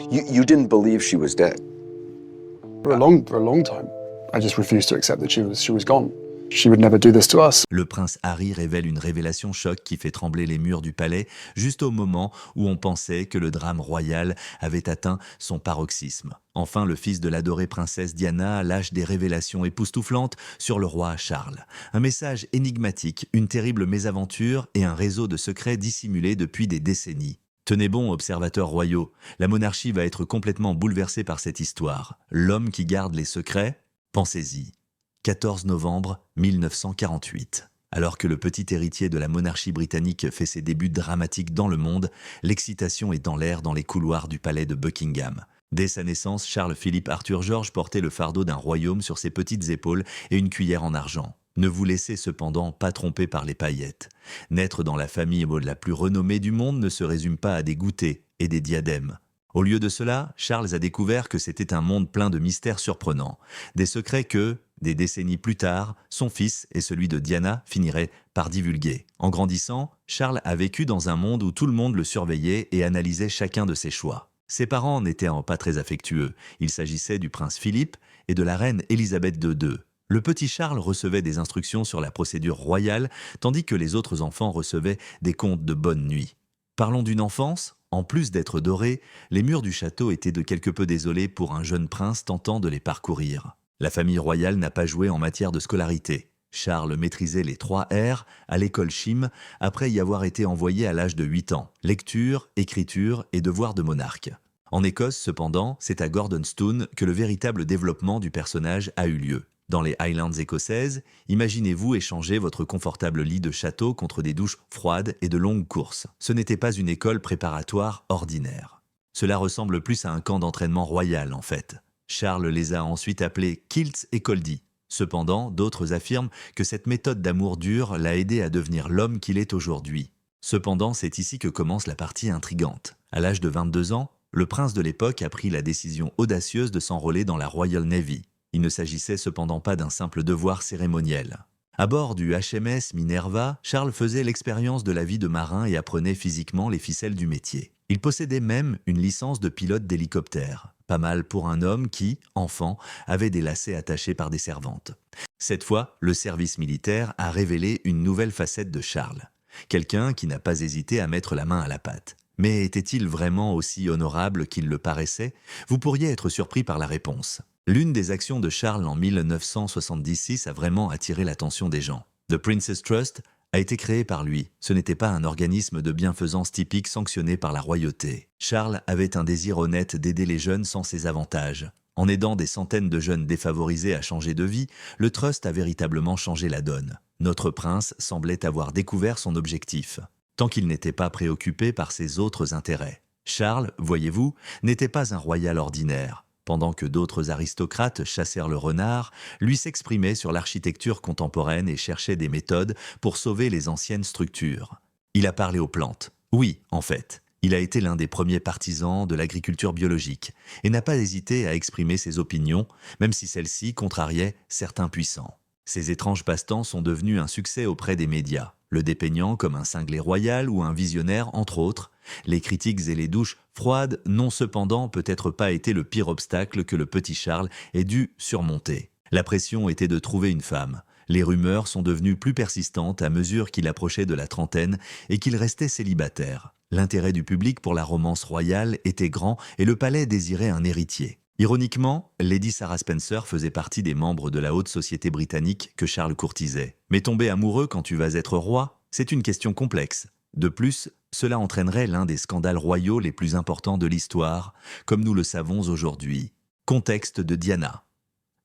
You didn't believe she was dead. For a long time, I just refused to accept that she was gone. She would never do this to us. Le prince Harry révèle une révélation choc qui fait trembler les murs du palais juste au moment où on pensait que le drame royal avait atteint son paroxysme. Enfin, le fils de l'adorée princesse Diana lâche des révélations époustouflantes sur le roi Charles. Un message énigmatique, une terrible mésaventure et un réseau de secrets dissimulés depuis des décennies. Tenez bon, observateurs royaux, la monarchie va être complètement bouleversée par cette histoire. L'homme qui garde les secrets, pensez-y. 14 novembre 1948. Alors que le petit héritier de la monarchie britannique fait ses débuts dramatiques dans le monde, l'excitation est dans l'air dans les couloirs du palais de Buckingham. Dès sa naissance, Charles-Philippe Arthur-Georges portait le fardeau d'un royaume sur ses petites épaules et une cuillère en argent. Ne vous laissez cependant pas tromper par les paillettes. Naître dans la famille la plus renommée du monde ne se résume pas à des goûters et des diadèmes. Au lieu de cela, Charles a découvert que c'était un monde plein de mystères surprenants, des secrets que, des décennies plus tard, son fils et celui de Diana finiraient par divulguer. En grandissant, Charles a vécu dans un monde où tout le monde le surveillait et analysait chacun de ses choix. Ses parents n'étaient pas très affectueux. Il s'agissait du prince Philippe et de la reine Élisabeth II. Le petit Charles recevait des instructions sur la procédure royale, tandis que les autres enfants recevaient des contes de bonne nuit. Parlons d'une enfance. En plus d'être dorés, les murs du château étaient de quelque peu désolés pour un jeune prince tentant de les parcourir. La famille royale n'a pas joué en matière de scolarité. Charles maîtrisait les 3 R à l'école Chim après y avoir été envoyé à l'âge de 8 ans. Lecture, écriture et devoir de monarque. En Écosse, cependant, c'est à Gordonstoun que le véritable développement du personnage a eu lieu. Dans les Highlands écossaises, imaginez-vous échanger votre confortable lit de château contre des douches froides et de longues courses. Ce n'était pas une école préparatoire ordinaire. Cela ressemble plus à un camp d'entraînement royal, en fait. Charles les a ensuite appelés kilts et coldis. Cependant, d'autres affirment que cette méthode d'amour dur l'a aidé à devenir l'homme qu'il est aujourd'hui. Cependant, c'est ici que commence la partie intrigante. À l'âge de 22 ans, le prince de l'époque a pris la décision audacieuse de s'enrôler dans la Royal Navy. Il ne s'agissait cependant pas d'un simple devoir cérémoniel. À bord du HMS Minerva, Charles faisait l'expérience de la vie de marin et apprenait physiquement les ficelles du métier. Il possédait même une licence de pilote d'hélicoptère. Pas mal pour un homme qui, enfant, avait des lacets attachés par des servantes. Cette fois, le service militaire a révélé une nouvelle facette de Charles. Quelqu'un qui n'a pas hésité à mettre la main à la pâte. Mais était-il vraiment aussi honorable qu'il le paraissait? Vous pourriez être surpris par la réponse. L'une des actions de Charles en 1976 a vraiment attiré l'attention des gens. The Prince's Trust a été créé par lui. Ce n'était pas un organisme de bienfaisance typique sanctionné par la royauté. Charles avait un désir honnête d'aider les jeunes sans ses avantages. En aidant des centaines de jeunes défavorisés à changer de vie, le Trust a véritablement changé la donne. Notre prince semblait avoir découvert son objectif, tant qu'il n'était pas préoccupé par ses autres intérêts. Charles, voyez-vous, n'était pas un royal ordinaire. Pendant que d'autres aristocrates chassèrent le renard, lui s'exprimait sur l'architecture contemporaine et cherchait des méthodes pour sauver les anciennes structures. Il a parlé aux plantes. Oui, en fait, il a été l'un des premiers partisans de l'agriculture biologique et n'a pas hésité à exprimer ses opinions, même si celles-ci contrariaient certains puissants. Ces étranges passe-temps sont devenus un succès auprès des médias, le dépeignant comme un cinglé royal ou un visionnaire, entre autres. Les critiques et les douches froides n'ont cependant peut-être pas été le pire obstacle que le petit Charles ait dû surmonter. La pression était de trouver une femme. Les rumeurs sont devenues plus persistantes à mesure qu'il approchait de la trentaine et qu'il restait célibataire. L'intérêt du public pour la romance royale était grand et le palais désirait un héritier. Ironiquement, Lady Sarah Spencer faisait partie des membres de la haute société britannique que Charles courtisait. Mais tomber amoureux quand tu vas être roi, c'est une question complexe. De plus, cela entraînerait l'un des scandales royaux les plus importants de l'histoire, comme nous le savons aujourd'hui. Contexte de Diana.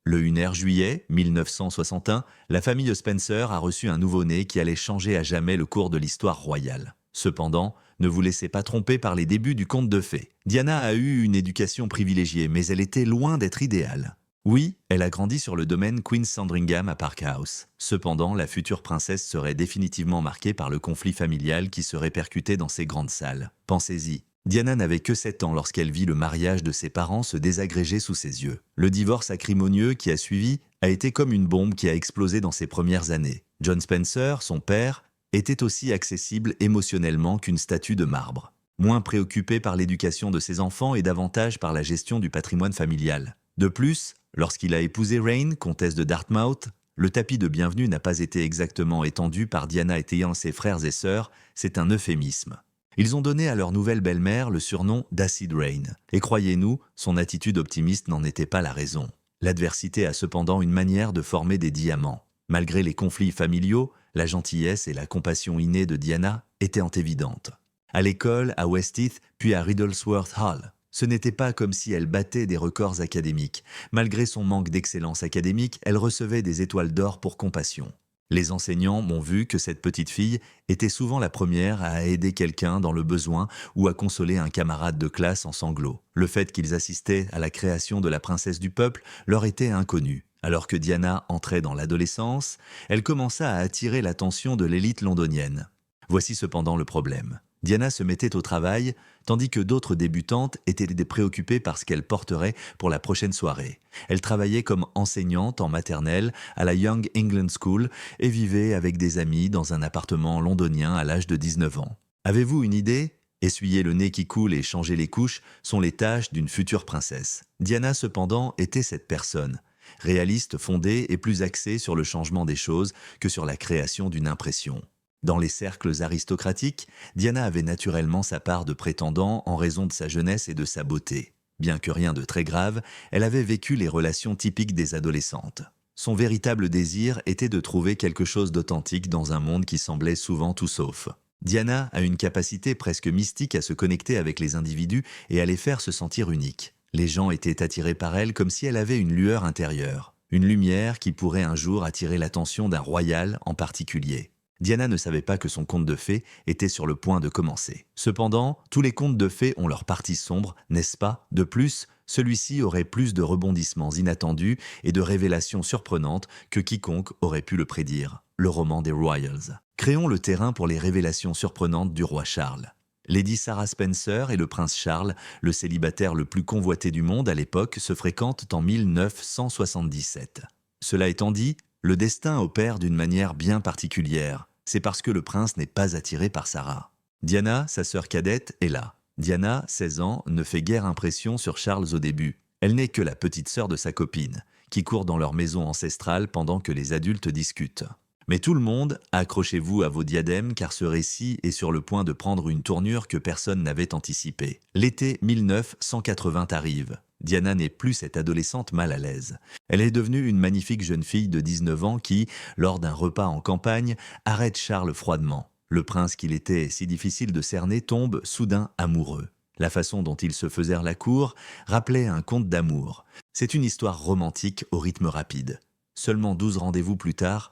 Le 1er juillet 1961, la famille Spencer a reçu un nouveau-né qui allait changer à jamais le cours de l'histoire royale. Cependant, ne vous laissez pas tromper par les débuts du conte de fées. Diana a eu une éducation privilégiée, mais elle était loin d'être idéale. Oui, elle a grandi sur le domaine Queen's Sandringham à Park House. Cependant, la future princesse serait définitivement marquée par le conflit familial qui se répercutait dans ces grandes salles. Pensez-y. Diana n'avait que 7 ans lorsqu'elle vit le mariage de ses parents se désagréger sous ses yeux. Le divorce acrimonieux qui a suivi a été comme une bombe qui a explosé dans ses premières années. John Spencer, son père, était aussi accessible émotionnellement qu'une statue de marbre. moins préoccupé par l'éducation de ses enfants et davantage par la gestion du patrimoine familial. De plus, lorsqu'il a épousé Rain, comtesse de Dartmouth, le tapis de bienvenue n'a pas été exactement étendu par Diana étayant ses frères et sœurs, c'est un euphémisme. Ils ont donné à leur nouvelle belle-mère le surnom d'Acid Rain. Et croyez-nous, son attitude optimiste n'en était pas la raison. L'adversité a cependant une manière de former des diamants. Malgré les conflits familiaux, la gentillesse et la compassion innée de Diana étaient évidentes. À l'école, à Westheath, puis à Riddlesworth Hall, ce n'était pas comme si elle battait des records académiques. Malgré son manque d'excellence académique, elle recevait des étoiles d'or pour compassion. Les enseignants m'ont vu que cette petite fille était souvent la première à aider quelqu'un dans le besoin ou à consoler un camarade de classe en sanglots. Le fait qu'ils assistaient à la création de la princesse du peuple leur était inconnu. Alors que Diana entrait dans l'adolescence, elle commença à attirer l'attention de l'élite londonienne. Voici cependant le problème. Diana se mettait au travail, tandis que d'autres débutantes étaient préoccupées par ce qu'elle porterait pour la prochaine soirée. Elle travaillait comme enseignante en maternelle à la Young England School et vivait avec des amis dans un appartement londonien à l'âge de 19 ans. Avez-vous une idée ? Essuyer le nez qui coule et changer les couches sont les tâches d'une future princesse. Diana, cependant, était cette personne. Réaliste, fondée et plus axée sur le changement des choses que sur la création d'une impression. Dans les cercles aristocratiques, Diana avait naturellement sa part de prétendants en raison de sa jeunesse et de sa beauté. Bien que rien de très grave, elle avait vécu les relations typiques des adolescentes. Son véritable désir était de trouver quelque chose d'authentique dans un monde qui semblait souvent tout sauf. Diana a une capacité presque mystique à se connecter avec les individus et à les faire se sentir uniques. Les gens étaient attirés par elle comme si elle avait une lueur intérieure, une lumière qui pourrait un jour attirer l'attention d'un royal en particulier. Diana ne savait pas que son conte de fées était sur le point de commencer. Cependant, tous les contes de fées ont leur partie sombre, n'est-ce pas ? De plus, celui-ci aurait plus de rebondissements inattendus et de révélations surprenantes que quiconque aurait pu le prédire. Le roman des Royals. Créons le terrain pour les révélations surprenantes du roi Charles. Lady Sarah Spencer et le prince Charles, le célibataire le plus convoité du monde à l'époque, se fréquentent en 1977. Cela étant dit, le destin opère d'une manière bien particulière. C'est parce que le prince n'est pas attiré par Sarah. Diana, sa sœur cadette, est là. Diana, 16 ans, ne fait guère impression sur Charles au début. Elle n'est que la petite sœur de sa copine, qui court dans leur maison ancestrale pendant que les adultes discutent. Mais tout le monde, accrochez-vous à vos diadèmes car ce récit est sur le point de prendre une tournure que personne n'avait anticipée. L'été 1980 arrive. Diana n'est plus cette adolescente mal à l'aise. Elle est devenue une magnifique jeune fille de 19 ans qui, lors d'un repas en campagne, arrête Charles froidement. Le prince qu'il était si difficile de cerner tombe soudain amoureux. La façon dont ils se faisèrent la cour rappelait un conte d'amour. C'est une histoire romantique au rythme rapide. Seulement 12 rendez-vous plus tard,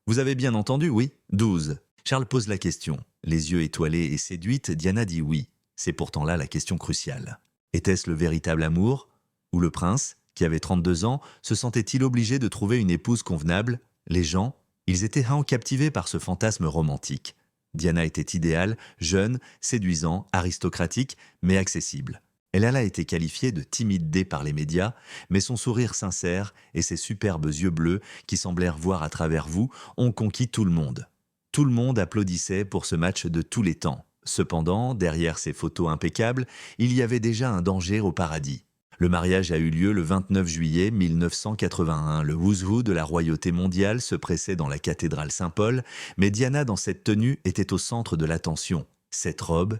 vous avez bien entendu, oui, 12. Charles pose la question. Les yeux étoilés et séduite, Diana dit oui. C'est pourtant là la question cruciale. Était-ce le véritable amour ? Ou le prince, qui avait 32 ans, se sentait-il obligé de trouver une épouse convenable ? Les gens, ils étaient captivés par ce fantasme romantique. Diana était idéale, jeune, séduisant, aristocratique, mais accessible. Elle a été qualifiée de timide par les médias, mais son sourire sincère et ses superbes yeux bleus, qui semblèrent voir à travers vous, ont conquis tout le monde. Tout le monde applaudissait pour ce match de tous les temps. Cependant, derrière ces photos impeccables, il y avait déjà un danger au paradis. Le mariage a eu lieu le 29 juillet 1981. Le who's who de la royauté mondiale se pressait dans la cathédrale Saint-Paul, mais Diana, dans cette tenue, était au centre de l'attention. Cette robe,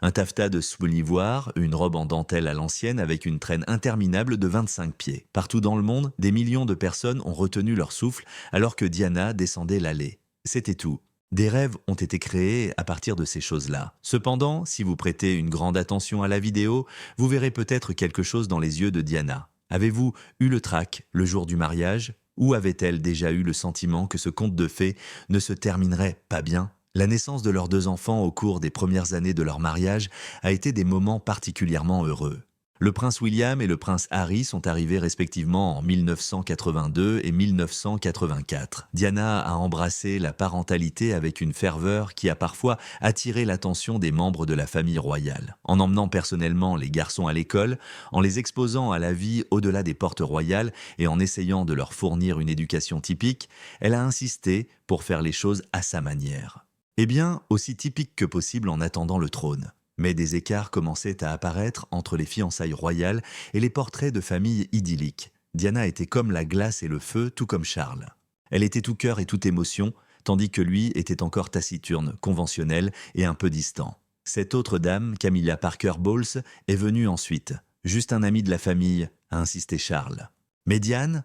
un taffetas de soie ivoire, une robe en dentelle à l'ancienne avec une traîne interminable de 25 pieds. Partout dans le monde, des millions de personnes ont retenu leur souffle alors que Diana descendait l'allée. C'était tout. Des rêves ont été créés à partir de ces choses-là. Cependant, si vous prêtez une grande attention à la vidéo, vous verrez peut-être quelque chose dans les yeux de Diana. Avez-vous eu le trac le jour du mariage ? Ou avait-elle déjà eu le sentiment que ce conte de fées ne se terminerait pas bien ? La naissance de leurs 2 enfants au cours des premières années de leur mariage a été des moments particulièrement heureux. Le prince William et le prince Harry sont arrivés respectivement en 1982 et 1984. Diana a embrassé la parentalité avec une ferveur qui a parfois attiré l'attention des membres de la famille royale. En emmenant personnellement les garçons à l'école, en les exposant à la vie au-delà des portes royales et en essayant de leur fournir une éducation typique, elle a insisté pour faire les choses à sa manière. Eh bien, aussi typique que possible en attendant le trône. Mais des écarts commençaient à apparaître entre les fiançailles royales et les portraits de familles idylliques. Diana était comme la glace et le feu, tout comme Charles. Elle était tout cœur et toute émotion, tandis que lui était encore taciturne, conventionnel et un peu distant. Cette autre dame, Camilla Parker Bowles, est venue ensuite. Juste un ami de la famille, a insisté Charles. Mais Diane,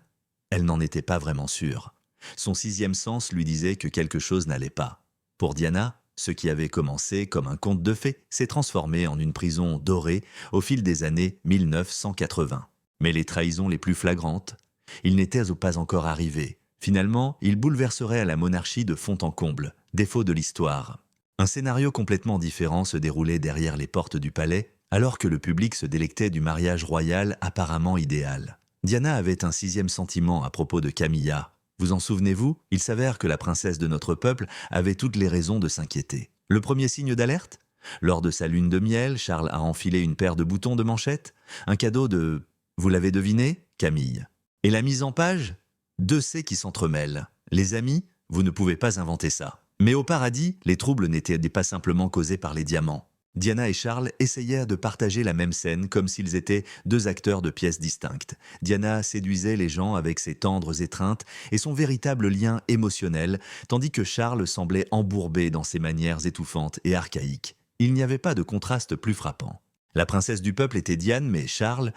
elle n'en était pas vraiment sûre. Son sixième sens lui disait que quelque chose n'allait pas. Pour Diana, ce qui avait commencé comme un conte de fées s'est transformé en une prison dorée au fil des années 1980. Mais les trahisons les plus flagrantes, ils n'étaient pas encore arrivés. Finalement, ils bouleverseraient la monarchie de fond en comble, défaut de l'histoire. Un scénario complètement différent se déroulait derrière les portes du palais, alors que le public se délectait du mariage royal apparemment idéal. Diana avait un sixième sentiment à propos de Camilla. Vous en souvenez-vous? Il s'avère que la princesse de notre peuple avait toutes les raisons de s'inquiéter. Le premier signe d'alerte? Lors de sa lune de miel, Charles a enfilé une paire de boutons de manchette, un cadeau de... Vous l'avez deviné? Camille. Et la mise en page? Deux C qui s'entremêlent. Les amis, vous ne pouvez pas inventer ça. Mais au paradis, les troubles n'étaient pas simplement causés par les diamants. Diana et Charles essayèrent de partager la même scène comme s'ils étaient deux acteurs de pièces distinctes. Diana séduisait les gens avec ses tendres étreintes et son véritable lien émotionnel, tandis que Charles semblait embourbé dans ses manières étouffantes et archaïques. Il n'y avait pas de contraste plus frappant. La princesse du peuple était Diane, mais Charles,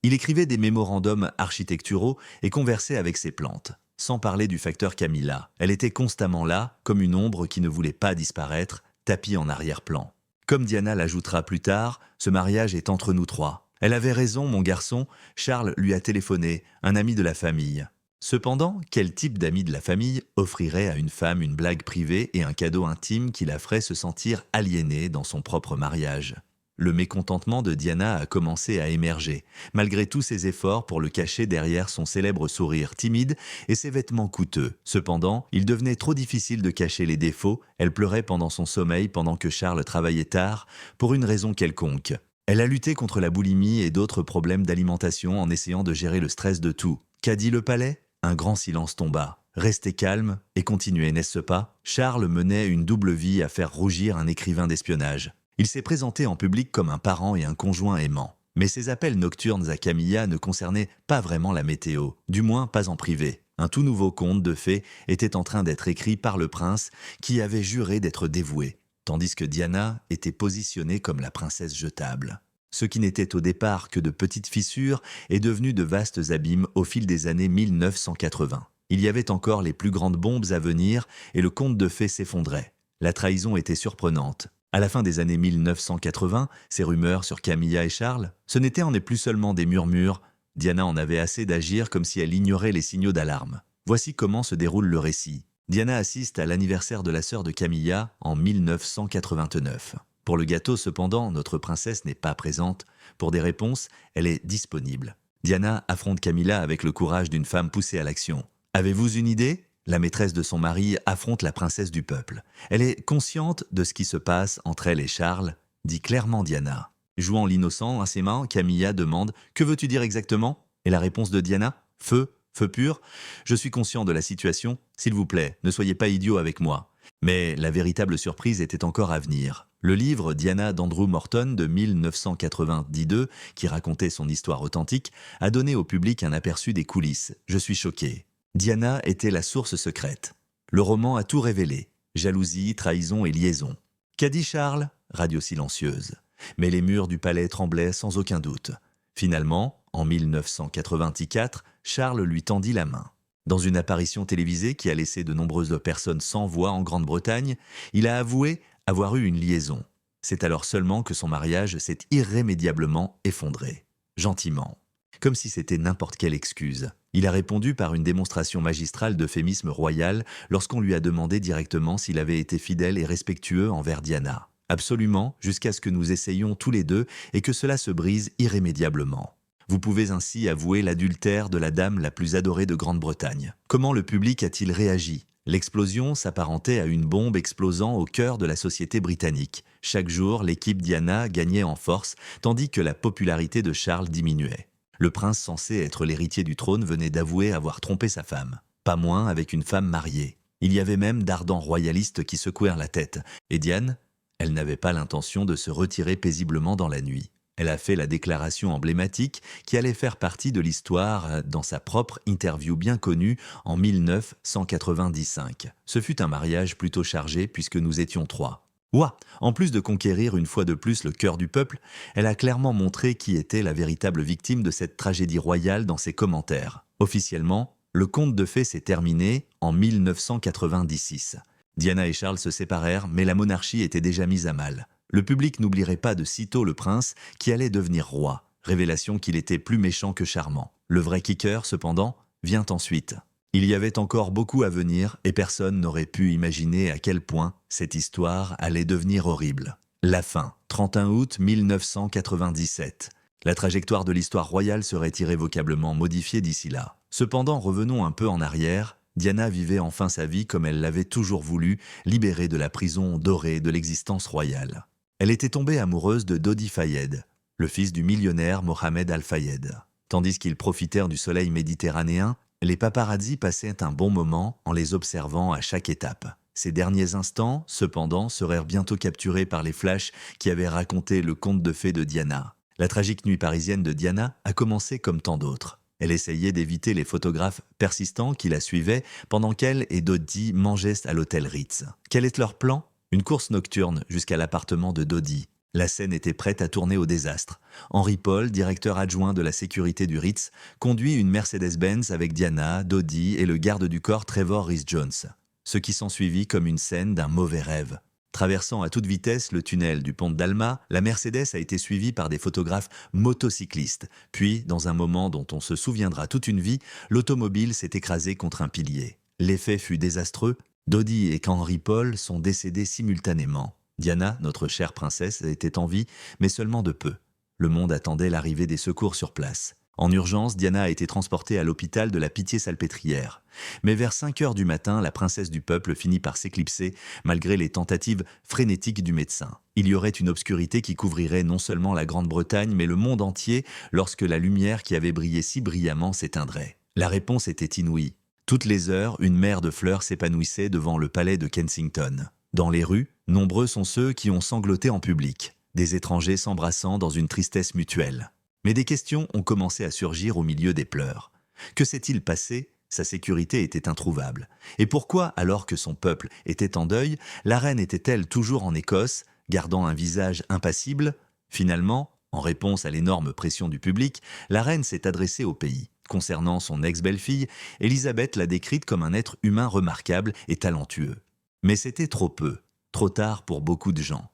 il écrivait des mémorandums architecturaux et conversait avec ses plantes. Sans parler du facteur Camilla. Elle était constamment là, comme une ombre qui ne voulait pas disparaître, tapie en arrière-plan. Comme Diana l'ajoutera plus tard, ce mariage est entre nous trois. Elle avait raison, mon garçon, Charles lui a téléphoné, un ami de la famille. Cependant, quel type d'ami de la famille offrirait à une femme une blague privée et un cadeau intime qui la ferait se sentir aliénée dans son propre mariage? Le mécontentement de Diana a commencé à émerger, malgré tous ses efforts pour le cacher derrière son célèbre sourire timide et ses vêtements coûteux. Cependant, il devenait trop difficile de cacher les défauts, elle pleurait pendant son sommeil pendant que Charles travaillait tard, pour une raison quelconque. Elle a lutté contre la boulimie et d'autres problèmes d'alimentation en essayant de gérer le stress de tout. Qu'a dit le palais? Un grand silence tomba. Restez calme et continuez, n'est-ce pas? Charles menait une double vie à faire rougir un écrivain d'espionnage. Il s'est présenté en public comme un parent et un conjoint aimant. Mais ses appels nocturnes à Camilla ne concernaient pas vraiment la météo, du moins pas en privé. Un tout nouveau conte de fées était en train d'être écrit par le prince qui avait juré d'être dévoué, tandis que Diana était positionnée comme la princesse jetable. Ce qui n'était au départ que de petites fissures est devenu de vastes abîmes au fil des années 1980. Il y avait encore les plus grandes bombes à venir et le conte de fées s'effondrait. La trahison était surprenante. À la fin des années 1980, ces rumeurs sur Camilla et Charles, ce n'était en plus seulement des murmures. Diana en avait assez d'agir comme si elle ignorait les signaux d'alarme. Voici comment se déroule le récit. Diana assiste à l'anniversaire de la sœur de Camilla en 1989. Pour le gâteau, cependant, notre princesse n'est pas présente. Pour des réponses, elle est disponible. Diana affronte Camilla avec le courage d'une femme poussée à l'action. Avez-vous une idée ? La maîtresse de son mari affronte la princesse du peuple. Elle est consciente de ce qui se passe entre elle et Charles, dit clairement Diana. Jouant l'innocent à ses mains, Camilla demande « Que veux-tu dire exactement ?» Et la réponse de Diana « Feu, feu pur. Je suis conscient de la situation. S'il vous plaît, ne soyez pas idiot avec moi. » Mais la véritable surprise était encore à venir. Le livre Diana d'Andrew Morton de 1992, qui racontait son histoire authentique, a donné au public un aperçu des coulisses. Je suis choqué. Diana était la source secrète. Le roman a tout révélé. Jalousie, trahison et liaison. Qu'a dit Charles? Radio silencieuse. Mais les murs du palais tremblaient sans aucun doute. Finalement, en 1984, Charles lui tendit la main. Dans une apparition télévisée qui a laissé de nombreuses personnes sans voix en Grande-Bretagne, il a avoué avoir eu une liaison. C'est alors seulement que son mariage s'est irrémédiablement effondré. Gentiment. Comme si c'était n'importe quelle excuse. Il a répondu par une démonstration magistrale d'euphémisme royal lorsqu'on lui a demandé directement s'il avait été fidèle et respectueux envers Diana. Absolument, jusqu'à ce que nous essayions tous les deux et que cela se brise irrémédiablement. Vous pouvez ainsi avouer l'adultère de la dame la plus adorée de Grande-Bretagne. Comment le public a-t-il réagi? L'explosion s'apparentait à une bombe explosant au cœur de la société britannique. Chaque jour, l'équipe Diana gagnait en force, tandis que la popularité de Charles diminuait. Le prince censé être l'héritier du trône venait d'avouer avoir trompé sa femme. Pas moins avec une femme mariée. Il y avait même d'ardents royalistes qui secouèrent la tête. Et Diane? Elle n'avait pas l'intention de se retirer paisiblement dans la nuit. Elle a fait la déclaration emblématique qui allait faire partie de l'histoire dans sa propre interview bien connue en 1995. Ce fut un mariage plutôt chargé puisque nous étions 3. Ouah! En plus de conquérir une fois de plus le cœur du peuple, elle a clairement montré qui était la véritable victime de cette tragédie royale dans ses commentaires. Officiellement, le conte de fées s'est terminé en 1996. Diana et Charles se séparèrent, mais la monarchie était déjà mise à mal. Le public n'oublierait pas de sitôt le prince qui allait devenir roi, révélation qu'il était plus méchant que charmant. Le vrai kicker, cependant, vient ensuite. Il y avait encore beaucoup à venir et personne n'aurait pu imaginer à quel point cette histoire allait devenir horrible. La fin, 31 août 1997. La trajectoire de l'histoire royale serait irrévocablement modifiée d'ici là. Cependant, revenons un peu en arrière. Diana vivait enfin sa vie comme elle l'avait toujours voulu, libérée de la prison dorée de l'existence royale. Elle était tombée amoureuse de Dodi Fayed, le fils du millionnaire Mohamed Al-Fayed. Tandis qu'ils profitèrent du soleil méditerranéen, les paparazzis passaient un bon moment en les observant à chaque étape. Ces derniers instants, cependant, seraient bientôt capturés par les flashs qui avaient raconté le conte de fées de Diana. La tragique nuit parisienne de Diana a commencé comme tant d'autres. Elle essayait d'éviter les photographes persistants qui la suivaient pendant qu'elle et Dodi mangeaient à l'hôtel Ritz. Quel est leur plan ? Une course nocturne jusqu'à l'appartement de Dodi. La scène était prête à tourner au désastre. Henry Paul, directeur adjoint de la sécurité du Ritz, conduit une Mercedes-Benz avec Diana, Dodi et le garde du corps Trevor Rhys-Jones. Ce qui s'ensuivit comme une scène d'un mauvais rêve. Traversant à toute vitesse le tunnel du pont d'Alma, la Mercedes a été suivie par des photographes motocyclistes. Puis, dans un moment dont on se souviendra toute une vie, l'automobile s'est écrasée contre un pilier. L'effet fut désastreux. Dodi et Henry Paul sont décédés simultanément. Diana, notre chère princesse, était en vie, mais seulement de peu. Le monde attendait l'arrivée des secours sur place. En urgence, Diana a été transportée à l'hôpital de la Pitié-Salpêtrière. Mais vers 5 heures du matin, la princesse du peuple finit par s'éclipser, malgré les tentatives frénétiques du médecin. Il y aurait une obscurité qui couvrirait non seulement la Grande-Bretagne, mais le monde entier, lorsque la lumière qui avait brillé si brillamment s'éteindrait. La réponse était inouïe. Toutes les heures, une mer de fleurs s'épanouissait devant le palais de Kensington. Dans les rues, nombreux sont ceux qui ont sangloté en public, des étrangers s'embrassant dans une tristesse mutuelle. Mais des questions ont commencé à surgir au milieu des pleurs. Que s'est-il passé ? Sa sécurité était introuvable. Et pourquoi, alors que son peuple était en deuil, la reine était-elle toujours en Écosse, gardant un visage impassible ? Finalement, en réponse à l'énorme pression du public, la reine s'est adressée au pays. Concernant son ex-belle-fille, Élisabeth l'a décrite comme un être humain remarquable et talentueux. Mais c'était trop peu, trop tard pour beaucoup de gens.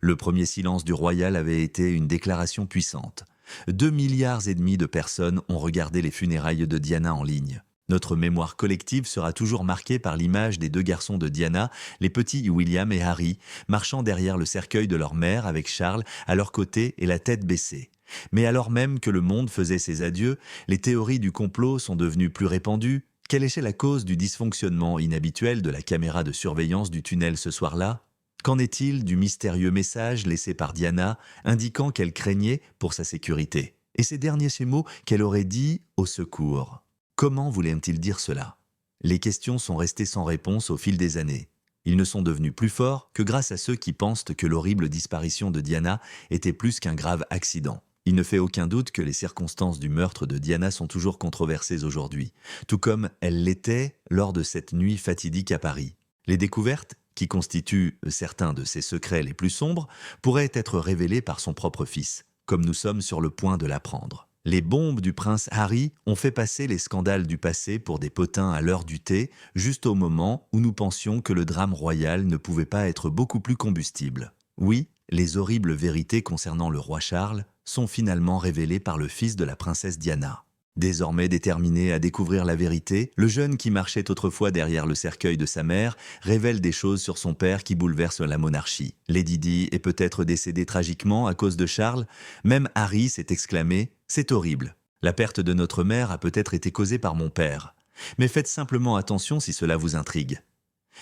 Le premier silence du royal avait été une déclaration puissante. 2,5 milliards de personnes ont regardé les funérailles de Diana en ligne. Notre mémoire collective sera toujours marquée par l'image des 2 garçons de Diana, les petits William et Harry, marchant derrière le cercueil de leur mère avec Charles à leur côté et la tête baissée. Mais alors même que le monde faisait ses adieux, les théories du complot sont devenues plus répandues. Quelle était la cause du dysfonctionnement inhabituel de la caméra de surveillance du tunnel ce soir-là ? Qu'en est-il du mystérieux message laissé par Diana indiquant qu'elle craignait pour sa sécurité ? Et ces derniers mots qu'elle aurait dit « au secours ». Comment voulait-il dire cela ? Les questions sont restées sans réponse au fil des années. Ils ne sont devenus plus forts que grâce à ceux qui pensent que l'horrible disparition de Diana était plus qu'un grave accident. Il ne fait aucun doute que les circonstances du meurtre de Diana sont toujours controversées aujourd'hui, tout comme elles l'étaient lors de cette nuit fatidique à Paris. Les découvertes, qui constituent certains de ses secrets les plus sombres, pourraient être révélées par son propre fils, comme nous sommes sur le point de l'apprendre. Les bombes du prince Harry ont fait passer les scandales du passé pour des potins à l'heure du thé, juste au moment où nous pensions que le drame royal ne pouvait pas être beaucoup plus combustible. Oui, les horribles vérités concernant le roi Charles sont finalement révélées par le fils de la princesse Diana. Désormais déterminé à découvrir la vérité, le jeune qui marchait autrefois derrière le cercueil de sa mère révèle des choses sur son père qui bouleversent la monarchie. Lady Di est peut-être décédée tragiquement à cause de Charles. Même Harry s'est exclamé « C'est horrible. La perte de notre mère a peut-être été causée par mon père. Mais faites simplement attention si cela vous intrigue. »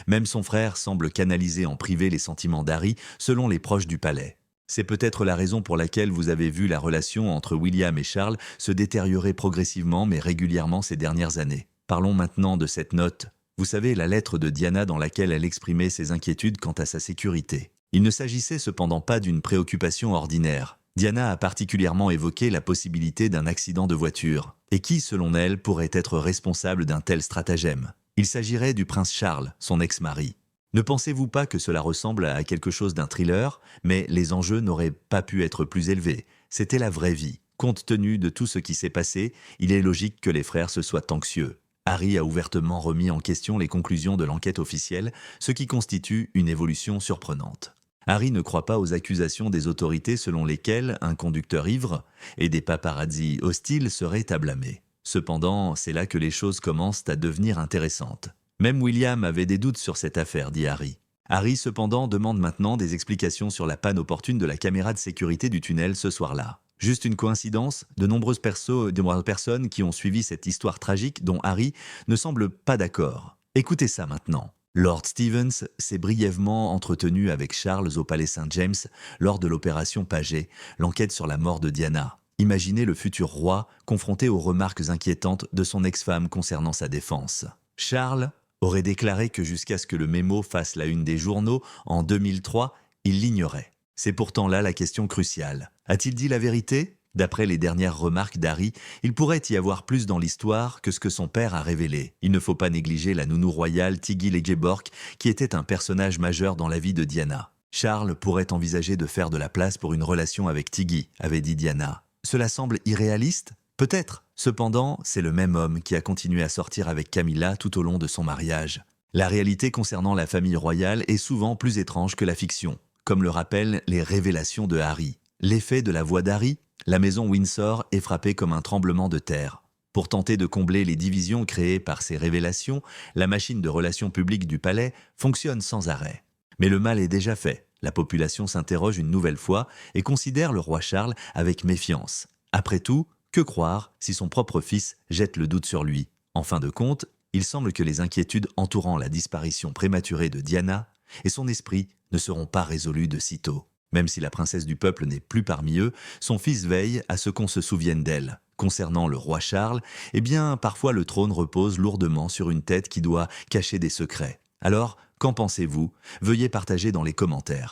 Même son frère semble canaliser en privé les sentiments d'Harry selon les proches du palais. C'est peut-être la raison pour laquelle vous avez vu la relation entre William et Charles se détériorer progressivement mais régulièrement ces dernières années. Parlons maintenant de cette note. Vous savez, la lettre de Diana dans laquelle elle exprimait ses inquiétudes quant à sa sécurité. Il ne s'agissait cependant pas d'une préoccupation ordinaire. Diana a particulièrement évoqué la possibilité d'un accident de voiture. Et qui, selon elle, pourrait être responsable d'un tel stratagème? Il s'agirait du prince Charles, son ex-mari. Ne pensez-vous pas que cela ressemble à quelque chose d'un thriller, mais les enjeux n'auraient pas pu être plus élevés. C'était la vraie vie. Compte tenu de tout ce qui s'est passé, il est logique que les frères se soient anxieux. Harry a ouvertement remis en question les conclusions de l'enquête officielle, ce qui constitue une évolution surprenante. Harry ne croit pas aux accusations des autorités selon lesquelles un conducteur ivre et des paparazzis hostiles seraient à blâmer. Cependant, c'est là que les choses commencent à devenir intéressantes. Même William avait des doutes sur cette affaire, dit Harry. Harry, cependant, demande maintenant des explications sur la panne opportune de la caméra de sécurité du tunnel ce soir-là. Juste une coïncidence, de nombreuses personnes qui ont suivi cette histoire tragique dont Harry ne semble pas d'accord. Écoutez ça maintenant. Lord Stevens s'est brièvement entretenu avec Charles au palais Saint-James lors de l'opération Paget, l'enquête sur la mort de Diana. Imaginez le futur roi confronté aux remarques inquiétantes de son ex-femme concernant sa défense. Charles aurait déclaré que jusqu'à ce que le mémo fasse la une des journaux en 2003, il l'ignorait. C'est pourtant là la question cruciale. A-t-il dit la vérité? D'après les dernières remarques d'Harry, il pourrait y avoir plus dans l'histoire que ce que son père a révélé. Il ne faut pas négliger la nounou royale Tiggy Legebork, qui était un personnage majeur dans la vie de Diana. Charles pourrait envisager de faire de la place pour une relation avec Tiggy, avait dit Diana. Cela semble irréaliste? Peut-être. Cependant, c'est le même homme qui a continué à sortir avec Camilla tout au long de son mariage. La réalité concernant la famille royale est souvent plus étrange que la fiction, comme le rappellent les révélations de Harry. L'effet de la voix d'Harry, la maison Windsor est frappée comme un tremblement de terre. Pour tenter de combler les divisions créées par ces révélations, la machine de relations publiques du palais fonctionne sans arrêt. Mais le mal est déjà fait. La population s'interroge une nouvelle fois et considère le roi Charles avec méfiance. Après tout, que croire si son propre fils jette le doute sur lui? En fin de compte, il semble que les inquiétudes entourant la disparition prématurée de Diana et son esprit ne seront pas résolues de sitôt. Même si la princesse du peuple n'est plus parmi eux, son fils veille à ce qu'on se souvienne d'elle. Concernant le roi Charles, eh bien, parfois le trône repose lourdement sur une tête qui doit cacher des secrets. Alors, qu'en pensez-vous? Veuillez partager dans les commentaires.